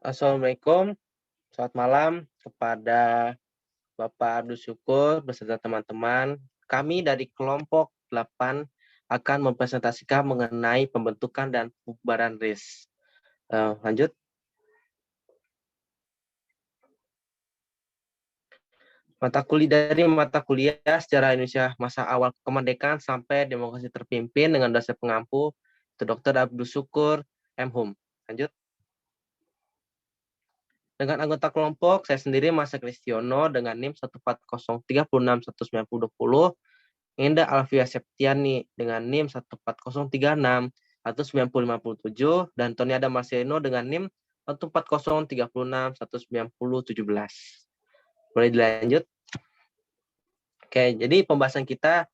Assalamualaikum, selamat malam kepada Bapak Abdul Syukur beserta teman-teman. Kami dari kelompok 8 akan mempresentasikan mengenai pembentukan dan pembubaran RIS. Lanjut. Mata kuliah sejarah Indonesia masa awal kemerdekaan sampai demokrasi terpimpin dengan dosen pengampu itu Dr. Abdul Syukur M.Hum. Lanjut. Dengan anggota kelompok, saya sendiri Masa Kristiono dengan NIM 140361920, Indah Alfia Septiani dengan NIM 140361957, dan Tony Adam Marcelino dengan NIM 140361917. Boleh dilanjut? Oke, jadi pembahasan kita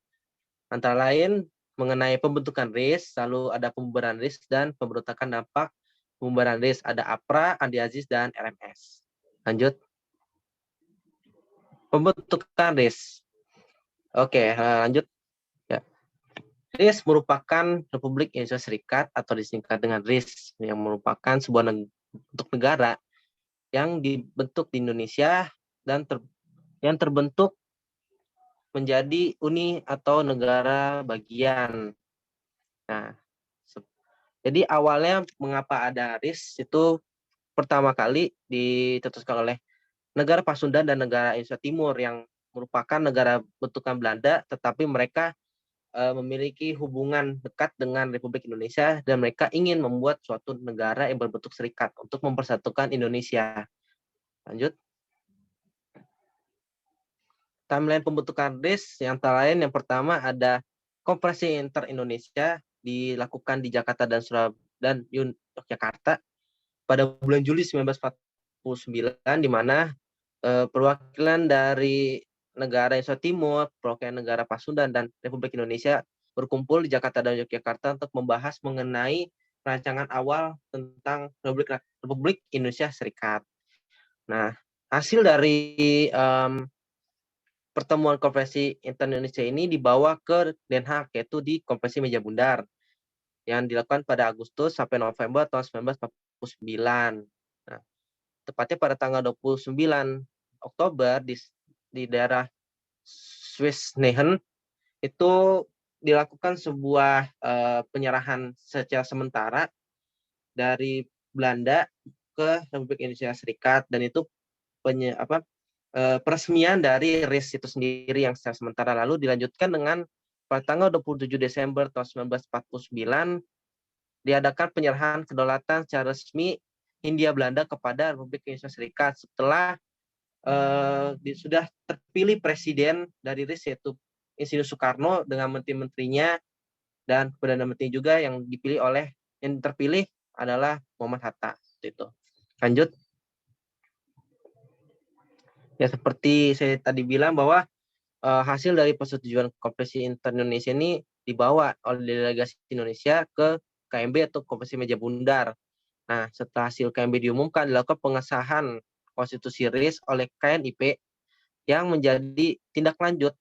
antara lain mengenai pembentukan RIS, lalu ada pembubaran RIS dan pemberontakan dampak pembubaran RIS. Ada APRA, Andi Aziz, dan RMS. Lanjut. Pembentukan RIS. Oke, lanjut. Ya. RIS merupakan Republik Indonesia Serikat atau disingkat dengan RIS, yang merupakan sebuah bentuk negara yang dibentuk di Indonesia dan yang terbentuk menjadi uni atau negara bagian. Nah, jadi awalnya mengapa ada RIS itu pertama kali ditetuskan oleh negara Pasundan dan negara Indonesia Timur yang merupakan negara bentukan Belanda, tetapi mereka memiliki hubungan dekat dengan Republik Indonesia dan mereka ingin membuat suatu negara yang berbentuk serikat untuk mempersatukan Indonesia. Lanjut. Timeline pembentukan RIS yang lain, yang pertama ada Konferensi Inter-Indonesia dilakukan di Jakarta dan Yogyakarta pada bulan Juli 1949, di mana perwakilan dari negara Indonesia Timur, perwakilan negara Pasundan, dan Republik Indonesia berkumpul di Jakarta dan Yogyakarta untuk membahas mengenai rancangan awal tentang Republik Indonesia Serikat. Nah, hasil dari pertemuan Konferensi Inter-Indonesia ini dibawa ke Den Haag, yaitu di Konferensi Meja Bundar, yang dilakukan pada Agustus sampai November tahun 1949. Nah, tepatnya pada tanggal 29 Oktober di daerah Swiss-Nehen itu dilakukan sebuah penyerahan secara sementara dari Belanda ke Republik Indonesia Serikat, dan itu peresmian dari RIS itu sendiri yang secara sementara, lalu dilanjutkan dengan pada tanggal 27 Desember tahun 1949 diadakan penyerahan kedaulatan secara resmi Hindia Belanda kepada Republik Indonesia Serikat setelah sudah terpilih presiden dari RIS, yaitu Insinyur Soekarno dengan menteri-menterinya, dan Perdana Menteri juga yang terpilih adalah Muhammad Hatta. Itu. Lanjut. Ya, seperti saya tadi bilang bahwa hasil dari persetujuan Konferensi Inter-Indonesia ini dibawa oleh delegasi Indonesia ke KMB atau Konferensi Meja Bundar. Nah, setelah hasil KMB diumumkan, dilakukan pengesahan konstitusi RIS oleh KNIP yang menjadi tindak lanjut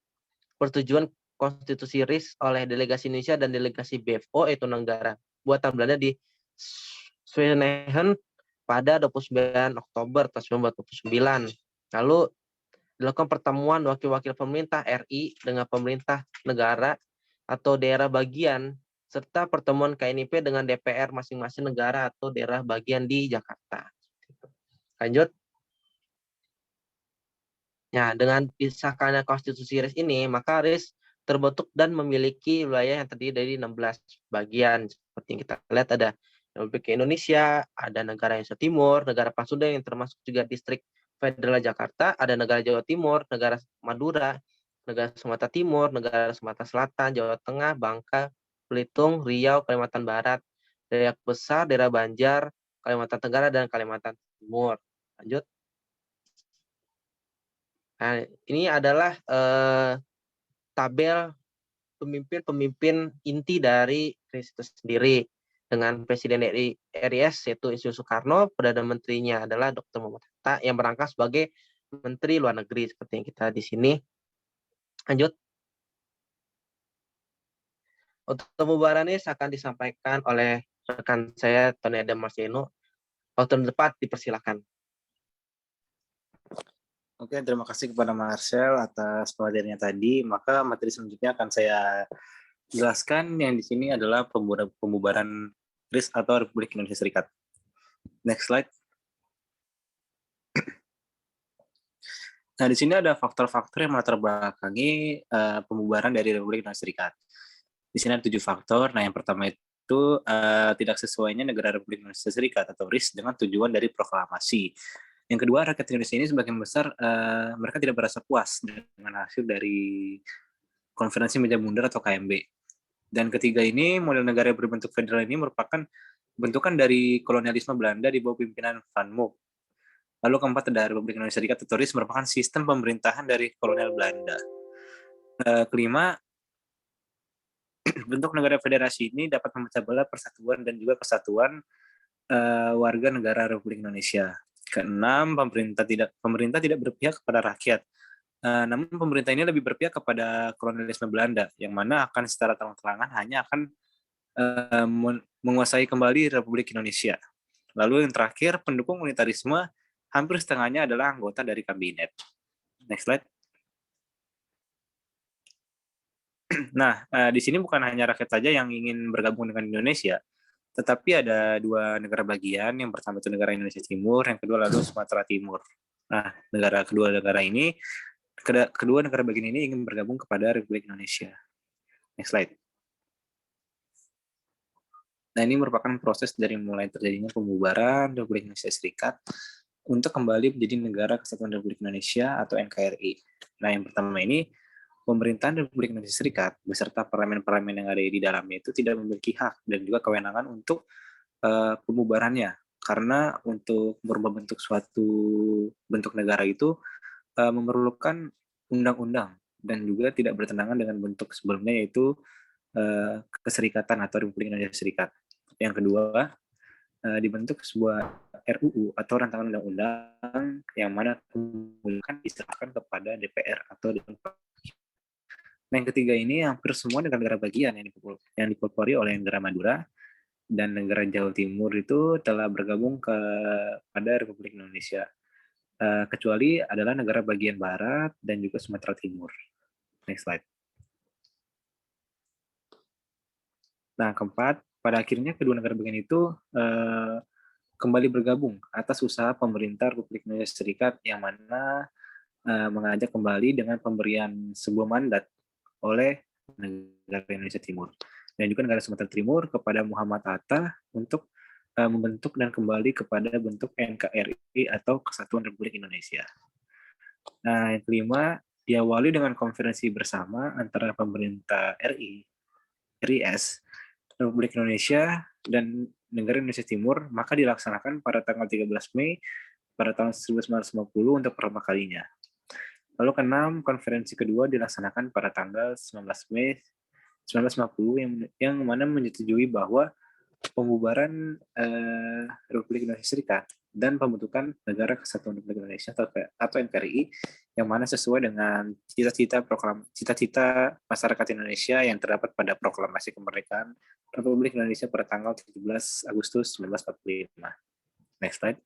persetujuan konstitusi RIS oleh delegasi Indonesia dan delegasi BFO, yaitu negara buatan Belanda, di Swiss-Nehen pada 29 Oktober tahun 1929. Lalu dilakukan pertemuan wakil-wakil pemerintah RI dengan pemerintah negara atau daerah bagian, serta pertemuan KNIP dengan DPR masing-masing negara atau daerah bagian di Jakarta. Lanjut. Ya, dengan disahkannya konstitusi RIS ini, maka RIS terbentuk dan memiliki wilayah yang terdiri dari 16 bagian. Seperti yang kita lihat, ada Republik Indonesia, ada negara Indonesia Timur, negara Pasundan yang termasuk juga distrik federal Jakarta, ada negara Jawa Timur, negara Madura, negara Sumatera Timur, negara Sumatera Selatan, Jawa Tengah, Bangka, Belitung, Riau, Kalimantan Barat, daerah besar, daerah Banjar, Kalimantan Tenggara, dan Kalimantan Timur. Lanjut. Nah, ini adalah tabel pemimpin-pemimpin inti dari RIS itu sendiri, dengan Presiden RIS yaitu Insinyur Soekarno, Perdana Menterinya adalah Dr. Muhammad Hatta yang berangkat sebagai Menteri Luar Negeri seperti yang kita di sini. Lanjut. Untuk pembubaran ini akan disampaikan oleh rekan saya Tony Adam Marcelino. Waktu yang tepat dipersilakan. Oke, terima kasih kepada Marcel atas pematerinya tadi. Maka materi selanjutnya akan saya jelaskan, yang di sini adalah pembubaran RIS atau Republik Indonesia Serikat. Next slide. Nah, di sini ada faktor-faktor yang melatar belakangi pembubaran dari Republik Indonesia Serikat. Di sini ada 7 faktor. Nah, yang pertama itu tidak sesuainya negara Republik Indonesia Serikat atau RIS dengan tujuan dari proklamasi. Yang kedua, rakyat Indonesia ini sebagian besar mereka tidak merasa puas dengan hasil dari konferensi meja bundar atau KMB. Dan ketiga ini, model negara yang berbentuk federal ini merupakan bentukan dari kolonialisme Belanda di bawah pimpinan Van Mook. Lalu keempat, ada Republik Indonesia Serikat atau RIS merupakan sistem pemerintahan dari kolonial Belanda. Kelima, bentuk negara federasi ini dapat memecah belah persatuan dan juga kesatuan warga negara Republik Indonesia. Keenam, pemerintah tidak berpihak kepada rakyat. Namun pemerintah ini lebih berpihak kepada kolonialisme Belanda, yang mana akan secara terang-terangan hanya akan menguasai kembali Republik Indonesia. Lalu yang terakhir, pendukung unitarisme hampir setengahnya adalah anggota dari kabinet. Next slide. Nah, di sini bukan hanya rakyat saja yang ingin bergabung dengan Indonesia, tetapi ada dua negara bagian. Yang pertama itu negara Indonesia Timur, yang kedua lalu Sumatera Timur. Nah, kedua negara bagian ini ingin bergabung kepada Republik Indonesia. Next slide. Nah, ini merupakan proses dari mulai terjadinya pembubaran Republik Indonesia Serikat untuk kembali menjadi Negara Kesatuan Republik Indonesia atau NKRI. Nah, yang pertama ini, pemerintahan Republik Indonesia Serikat beserta parlemen-parlemen yang ada di dalamnya itu tidak memiliki hak dan juga kewenangan untuk pembubarannya, karena untuk merubah bentuk suatu bentuk negara itu memerlukan undang-undang dan juga tidak bertentangan dengan bentuk sebelumnya, yaitu keserikatan atau Republik Indonesia Serikat. Yang kedua, dibentuk sebuah RUU atau rancangan undang-undang yang mana kemudian diserahkan kepada DPR atau Dewan. Nah, yang ketiga ini hampir semua negara-negara bagian yang dipelopori oleh negara Madura dan negara Jawa Timur itu telah bergabung kepada Republik Indonesia, kecuali adalah negara bagian Barat dan juga Sumatera Timur. Next slide. Nah, keempat, pada akhirnya kedua negara bagian itu kembali bergabung atas usaha pemerintah Republik Indonesia Serikat, yang mana mengajak kembali dengan pemberian sebuah mandat oleh negara Indonesia Timur dan juga negara Sumatera Timur kepada Muhammad Hatta untuk membentuk dan kembali kepada bentuk NKRI atau Kesatuan Republik Indonesia. Nah, yang kelima, diawali dengan konferensi bersama antara pemerintah RIS, Republik Indonesia, dan negara Indonesia Timur, maka dilaksanakan pada tanggal 13 Mei pada tahun 1950 untuk pertama kalinya. Lalu keenam, konferensi kedua dilaksanakan pada tanggal 19 Mei 1950 yang mana menyetujui bahwa pembubaran Republik Indonesia Serikat dan pembentukan Negara Kesatuan Republik Indonesia atau NKRI, yang mana sesuai dengan cita-cita masyarakat Indonesia yang terdapat pada Proklamasi Kemerdekaan Republik Indonesia pada tanggal 17 Agustus 1945. Next slide.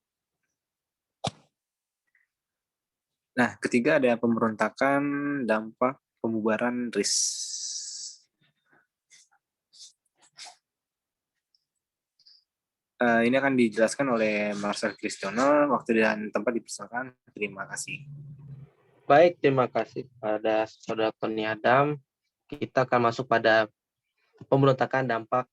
Nah, ketiga ada pemberontakan dampak pembubaran RIS. Ini akan dijelaskan oleh Marcel Kristiono. Waktu dan tempat dipersilakan. Terima kasih. Baik, terima kasih pada Saudara Tony Adam. Kita akan masuk pada pemberontakan dampak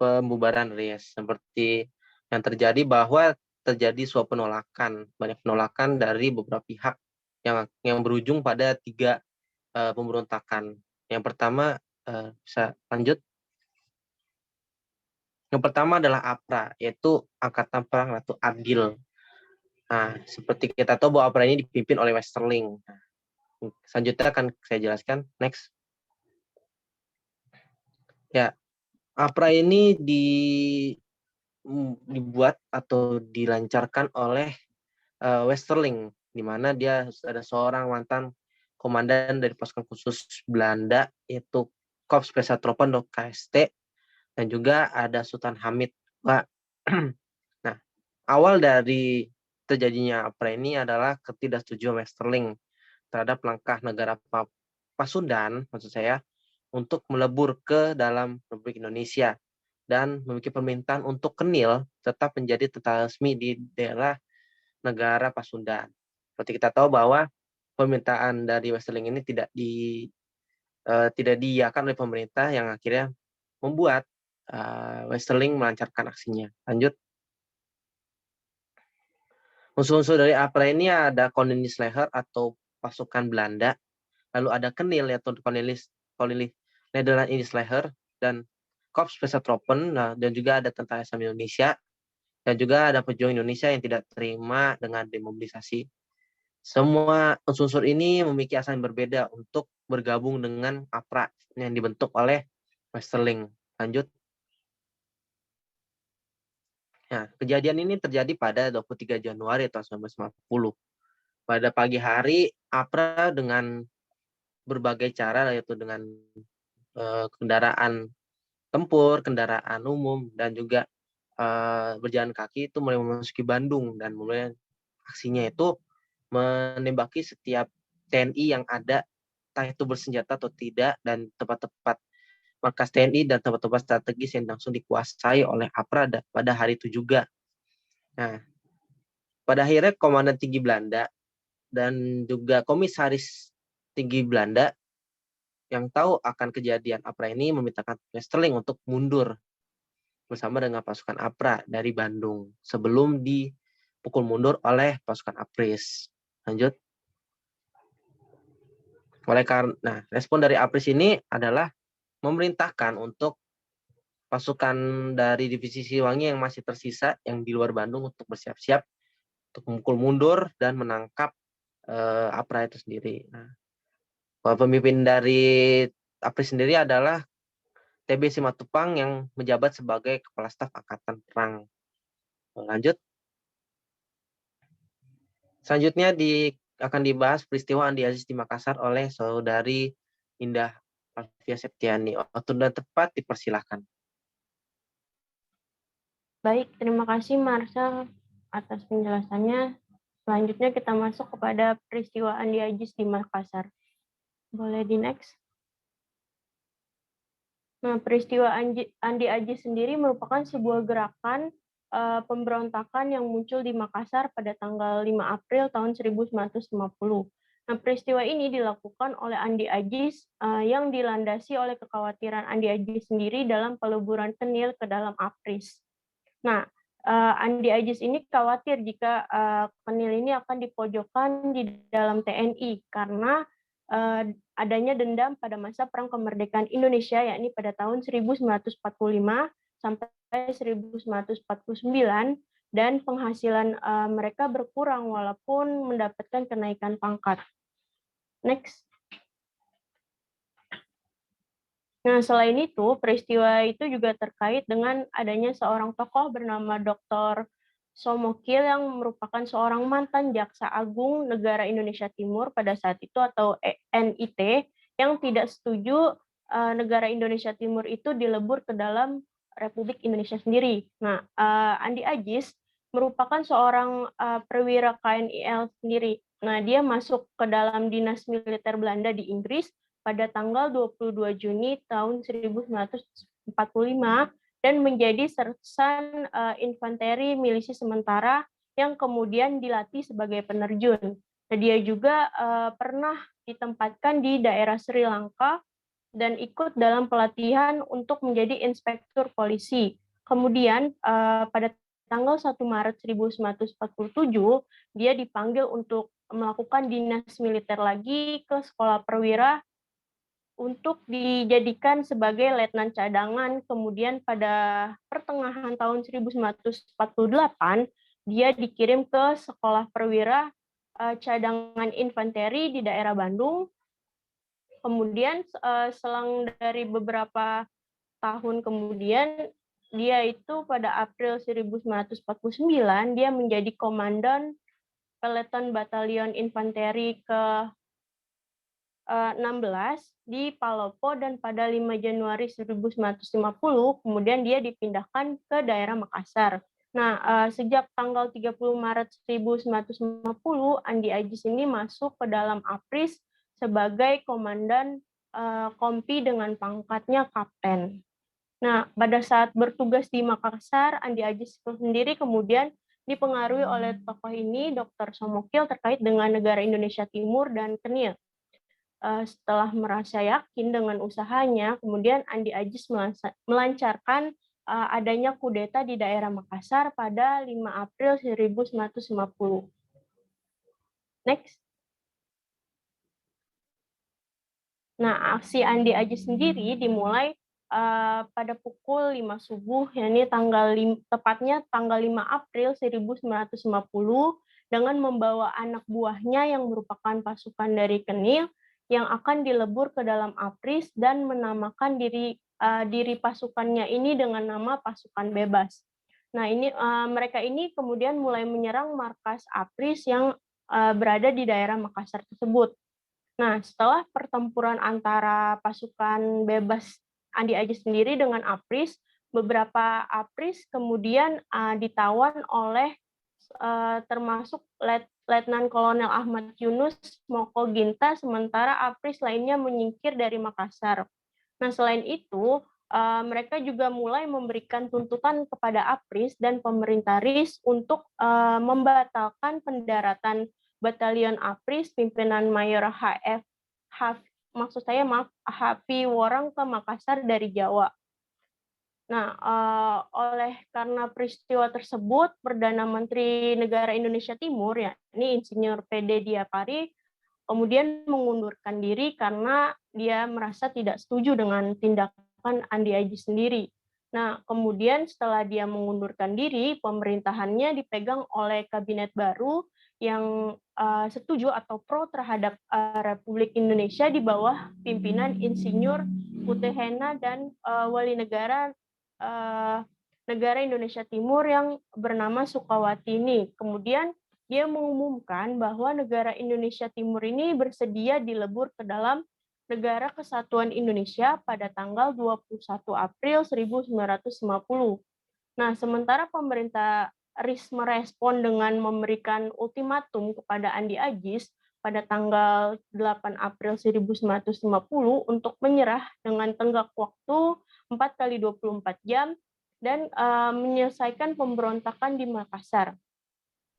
pembubaran RIS. Seperti yang terjadi bahwa terjadi suatu penolakan, banyak penolakan dari beberapa pihak yang berujung pada 3 pemberontakan. Yang pertama, bisa lanjut. Yang pertama adalah APRA, yaitu Angkatan Perang Ratu Adil. Nah, seperti kita tahu bahwa APRA ini dipimpin oleh Westerling. Selanjutnya akan saya jelaskan. Next. Ya, APRA ini dibuat atau dilancarkan oleh Westerling, di mana dia ada seorang mantan komandan dari pasukan khusus Belanda, yaitu Korps Spesialtroepen KST, dan juga ada Sultan Hamid. Nah, awal dari terjadinya APRA ini adalah ketidaksetujuan Westerling terhadap langkah negara Pasundan, maksud saya, untuk melebur ke dalam Republik Indonesia dan memiliki permintaan untuk Kenil tetap menjadi tentara resmi di daerah negara Pasundan. Seperti kita tahu bahwa permintaan dari Westerling ini tidak diiyakan oleh pemerintah yang akhirnya membuat Westerling melancarkan aksinya. Lanjut. Unsur-unsur dari APRA ini ada Koningisleger atau pasukan Belanda, lalu ada Kenil yaitu Koninklijke Nederland Indisleger dan Korps Spesialtroepen, dan juga ada tentara Islam Indonesia, dan juga ada pejuang Indonesia yang tidak terima dengan demobilisasi. Semua unsur-unsur ini memiliki alasan berbeda untuk bergabung dengan APRA yang dibentuk oleh Westerling. Lanjut. Nah, kejadian ini terjadi pada 23 Januari tahun 1950. Pada pagi hari, APRA dengan berbagai cara, yaitu dengan kendaraan tempur, kendaraan umum, dan juga berjalan kaki itu mulai memasuki Bandung dan mulai aksinya itu menembaki setiap TNI yang ada, entah itu bersenjata atau tidak, dan tempat-tempat markas TNI dan tempat-tempat strategis yang langsung dikuasai oleh APRA pada hari itu juga. Nah, pada akhirnya Komandan Tinggi Belanda dan juga Komisaris Tinggi Belanda yang tahu akan kejadian APRA ini memintakan Westerling untuk mundur bersama dengan pasukan APRA dari Bandung sebelum dipukul mundur oleh pasukan APRIS. Lanjut. Respon dari APRIS ini adalah memerintahkan untuk pasukan dari divisi Siliwangi yang masih tersisa yang di luar Bandung untuk bersiap-siap untuk memukul mundur dan menangkap APRA itu sendiri. Nah, pemimpin dari APRIS sendiri adalah TB Simatupang yang menjabat sebagai Kepala Staf Angkatan Perang. Lanjut. Selanjutnya akan dibahas peristiwa Andi Aziz di Makassar oleh Saudari Indah Alfia Septiani. Waktu dan tepat dipersilahkan. Baik, terima kasih Marcel atas penjelasannya. Selanjutnya kita masuk kepada peristiwa Andi Aziz di Makassar. Boleh di next? Nah, peristiwa Andi Aziz sendiri merupakan sebuah gerakan pemberontakan yang muncul di Makassar pada tanggal 5 April tahun 1950. Nah, peristiwa ini dilakukan oleh Andi Aziz yang dilandasi oleh kekhawatiran Andi Aziz sendiri dalam peleburan Kenil ke dalam APRIS. Nah, Andi Aziz ini khawatir jika Kenil ini akan dipojokkan di dalam TNI karena adanya dendam pada masa Perang Kemerdekaan Indonesia, yakni pada tahun 1945 sampai 1949, dan penghasilan mereka berkurang walaupun mendapatkan kenaikan pangkat. Next. Nah, selain itu, peristiwa itu juga terkait dengan adanya seorang tokoh bernama Dr. Somokil yang merupakan seorang mantan Jaksa Agung Negara Indonesia Timur pada saat itu atau NIT yang tidak setuju negara Indonesia Timur itu dilebur ke dalam Republik Indonesia sendiri. Nah, Andi Aziz merupakan seorang perwira KNIL sendiri. Nah, dia masuk ke dalam dinas militer Belanda di Inggris pada tanggal 22 Juni tahun 1945 dan menjadi sersan infanteri milisi sementara yang kemudian dilatih sebagai penerjun. Nah, dia juga pernah ditempatkan di daerah Sri Lanka dan ikut dalam pelatihan untuk menjadi inspektur polisi. Kemudian pada tanggal 1 Maret 1947, dia dipanggil untuk melakukan dinas militer lagi ke sekolah perwira untuk dijadikan sebagai letnan cadangan. Kemudian pada pertengahan tahun 1948, dia dikirim ke sekolah perwira cadangan infanteri di daerah Bandung. Kemudian selang dari beberapa tahun kemudian, dia itu pada April 1949, dia menjadi komandan Peleton Batalion Infanteri ke 16 di Palopo, dan pada 5 Januari 1950 kemudian dia dipindahkan ke daerah Makassar. Nah, sejak tanggal 30 Maret 1950, Andi Ajis ini masuk ke dalam APRIS sebagai komandan kompi dengan pangkatnya kapten. Nah, pada saat bertugas di Makassar, Andi Ajis sendiri kemudian dipengaruhi oleh tokoh ini, Dr. Somokil, terkait dengan negara Indonesia Timur dan Kenil. Setelah merasa yakin dengan usahanya, kemudian Andi Ajis melancarkan adanya kudeta di daerah Makassar pada 5 April 1950. Next. Nah, aksi Andi Ajis sendiri dimulai pada pukul 5 subuh, yakni tepatnya tanggal 5 April 1950, dengan membawa anak buahnya yang merupakan pasukan dari Kenil yang akan dilebur ke dalam APRIS dan menamakan diri pasukannya ini dengan nama pasukan bebas. Nah, mereka ini kemudian mulai menyerang markas APRIS yang berada di daerah Makassar tersebut. Nah, setelah pertempuran antara pasukan bebas Andi Ajis sendiri dengan APRIS, beberapa APRIS kemudian ditawan oleh termasuk Letnan Kolonel Ahmad Yunus Moko Ginta, sementara APRIS lainnya menyingkir dari Makassar. Nah, selain itu, mereka juga mulai memberikan tuntutan kepada APRIS dan pemerintah RIS untuk membatalkan pendaratan Batalion APRIS pimpinan Mayor Hafi Worang ke Makassar dari Jawa. Nah, karena peristiwa tersebut, Perdana Menteri Negara Indonesia Timur, yakni Insinyur PD Diapari, kemudian mengundurkan diri karena dia merasa tidak setuju dengan tindakan Andi Ajis sendiri. Nah, kemudian setelah dia mengundurkan diri, pemerintahannya dipegang oleh kabinet baru yang setuju atau pro terhadap Republik Indonesia di bawah pimpinan Insinyur Putehena dan wali negara negara Indonesia Timur yang bernama Sukawatini. Kemudian dia mengumumkan bahwa negara Indonesia Timur ini bersedia dilebur ke dalam Negara Kesatuan Indonesia pada tanggal 21 April 1950. Nah, sementara pemerintah RIS merespon dengan memberikan ultimatum kepada Andi Ajis pada tanggal 8 April 1950 untuk menyerah dengan tenggat waktu 4x24 jam dan menyelesaikan pemberontakan di Makassar.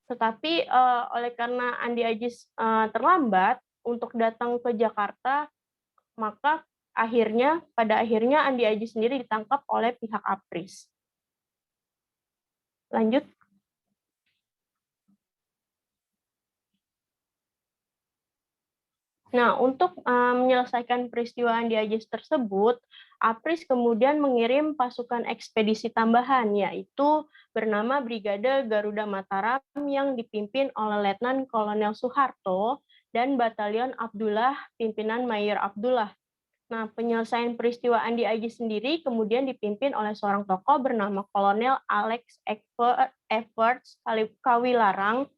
Tetapi oleh karena Andi Ajis terlambat untuk datang ke Jakarta, maka pada akhirnya Andi Ajis sendiri ditangkap oleh pihak APRIS. Lanjut. Nah, untuk menyelesaikan peristiwa Andi Ajis tersebut, APRIS kemudian mengirim pasukan ekspedisi tambahan, yaitu bernama Brigade Garuda Mataram yang dipimpin oleh Letnan Kolonel Soeharto dan Batalion Abdullah pimpinan Mayor Abdullah. Nah, penyelesaian peristiwa Andi Ajis sendiri kemudian dipimpin oleh seorang tokoh bernama Kolonel Alex Efforts Kawilarang.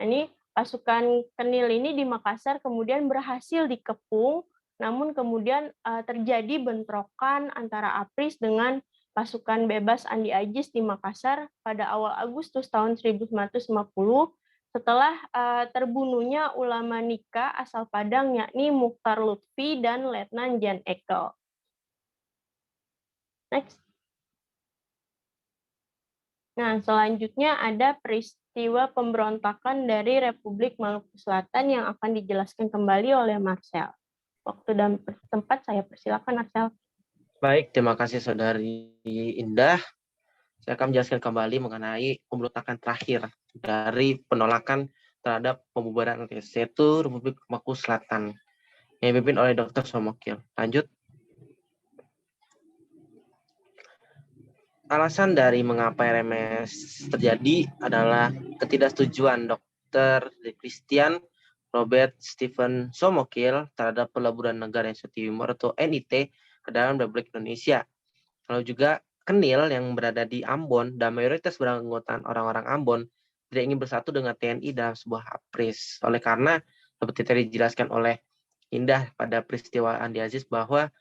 Ini pasukan Kenil ini di Makassar kemudian berhasil dikepung, namun kemudian terjadi bentrokan antara APRIS dengan pasukan bebas Andi Ajis di Makassar pada awal Agustus tahun 1950 setelah terbunuhnya ulama Nika asal Padang, yakni Mukhtar Lutfi dan Letnan Jan Ekel. Next. Nah, selanjutnya ada peristiwa pemberontakan dari Republik Maluku Selatan yang akan dijelaskan kembali oleh Marcel. Waktu dan tempat saya persilakan, Marcel. Baik, terima kasih Saudari Indah. Saya akan menjelaskan kembali mengenai pemberontakan terakhir dari penolakan terhadap pembubaran RTC, yaitu Republik Maluku Selatan, yang dipimpin oleh Dr. Somokil. Lanjut. Alasan dari mengapa RMS terjadi adalah ketidaksetujuan Dr. Christian Robert Stephen Somokil terhadap peleburan negara Indonesia Timur atau NIT ke dalam Republik Indonesia. Lalu juga Kenil yang berada di Ambon dan mayoritas beranggotaan orang-orang Ambon tidak ingin bersatu dengan TNI dalam sebuah APRIS. Oleh karena, seperti tadi dijelaskan oleh Indah pada peristiwa Andi Ajis, bahwa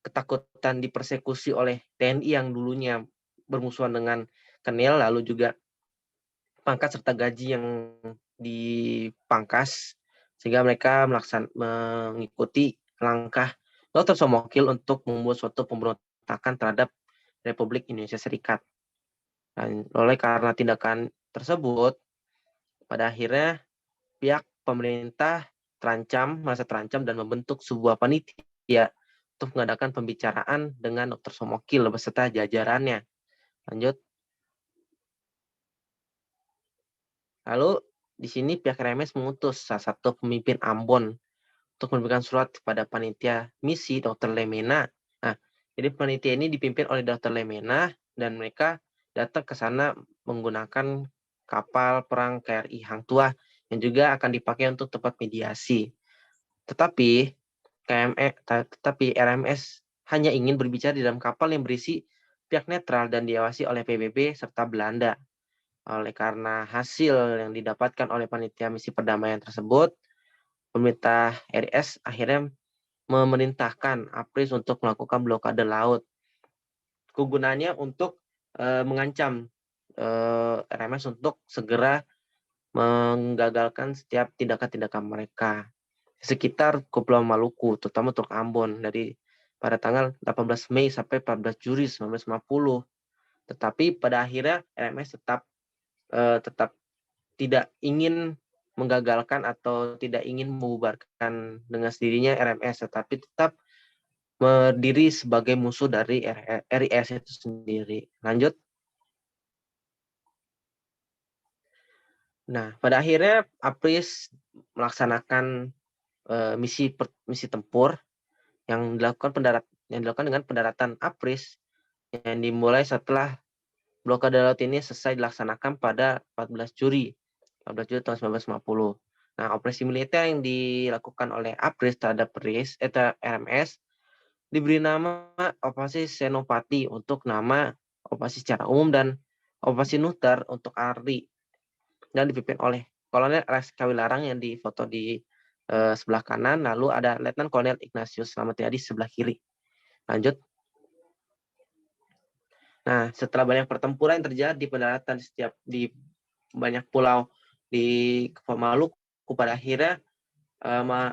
ketakutan dipersekusi oleh TNI yang dulunya bermusuhan dengan Kenil, lalu juga pangkat serta gaji yang dipangkas, sehingga mereka mengikuti langkah Dr. Somokil untuk membuat suatu pemberontakan terhadap Republik Indonesia Serikat. Dan karena tindakan tersebut, pada akhirnya pihak pemerintah merasa terancam dan membentuk sebuah panitia untuk mengadakan pembicaraan dengan Dr. Somokil beserta jajarannya. Lanjut. Lalu di sini pihak RMS mengutus salah satu pemimpin Ambon untuk memberikan surat kepada panitia misi Dr. Lemena. Nah, jadi panitia ini dipimpin oleh Dr. Lemena dan mereka datang ke sana menggunakan kapal perang KRI Hang Tuah yang juga akan dipakai untuk tempat mediasi. Tetapi RMS hanya ingin berbicara di dalam kapal yang berisi pihak netral dan diawasi oleh PBB serta Belanda. Oleh karena hasil yang didapatkan oleh panitia misi perdamaian tersebut, pemerintah RS akhirnya memerintahkan APRIS untuk melakukan blokade laut. Kegunaannya untuk mengancam RMS untuk segera menggagalkan setiap tindakan-tindakan mereka sekitar Kepulauan Maluku, terutama untuk Ambon dari pada tanggal 18 Mei sampai 14 Juli 1950. Tetapi pada akhirnya RMS tetap tidak ingin menggagalkan atau tidak ingin membubarkan dengan sendirinya RMS, tetapi tetap berdiri sebagai musuh dari RIS itu sendiri. Lanjut. Nah, pada akhirnya APRIS melaksanakan misi tempur yang dilakukan dengan pendaratan APRIS yang dimulai setelah blokade laut ini selesai dilaksanakan pada 14 Juli tahun 1950. Nah, operasi militer yang dilakukan oleh APRIS terhadap RMS diberi nama Operasi Senopati untuk nama operasi secara umum dan Operasi Nutar untuk ARI, dan dipimpin oleh Kolonel Alex Kawilarang yang difoto di sebelah kanan, lalu ada Letnan Kolonel Ignatius Slamet Riyadi sebelah kiri. Lanjut. Nah, setelah banyak pertempuran yang terjadi di pendaratan di banyak pulau di Kepulauan Maluku, pada akhirnya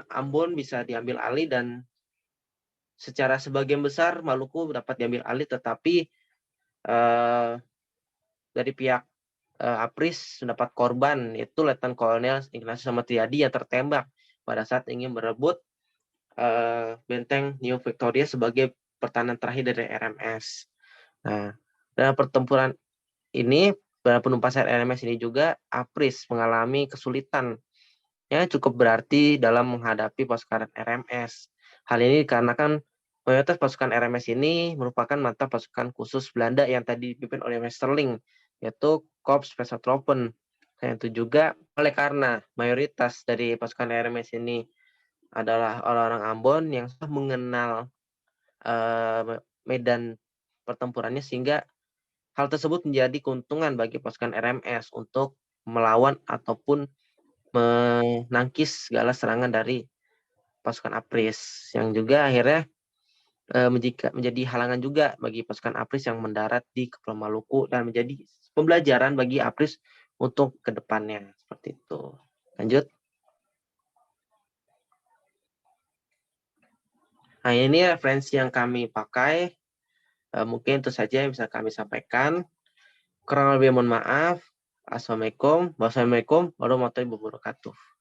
Ambon bisa diambil alih dan secara sebagian besar Maluku dapat diambil alih, tetapi dari pihak APRIS mendapat korban, yaitu Letnan Kolonel Ignatius Slamet Riyadi yang tertembak pada saat ingin merebut benteng New Victoria sebagai pertahanan terakhir dari RMS. Nah, dalam pertempuran ini, dalam penumpasan RMS ini juga APRIS mengalami kesulitan yang cukup berarti dalam menghadapi pasukan RMS. Hal ini dikarenakan mayoritas pasukan RMS ini merupakan mantan pasukan khusus Belanda yang tadi dipimpin oleh Westerling, yaitu Korps Specialtroepen. Dan itu juga oleh karena mayoritas dari pasukan RMS ini adalah orang-orang Ambon yang sudah mengenal medan pertempurannya, sehingga hal tersebut menjadi keuntungan bagi pasukan RMS untuk melawan ataupun menangkis segala serangan dari pasukan APRIS, yang juga akhirnya menjadi halangan juga bagi pasukan APRIS yang mendarat di Kepulauan Maluku dan menjadi pembelajaran bagi APRIS untuk kedepannya. Seperti itu. Lanjut. Nah, ini referensi yang kami pakai. Mungkin itu saja yang bisa kami sampaikan. Kurang lebih mohon maaf. Assalamualaikum warahmatullahi wabarakatuh.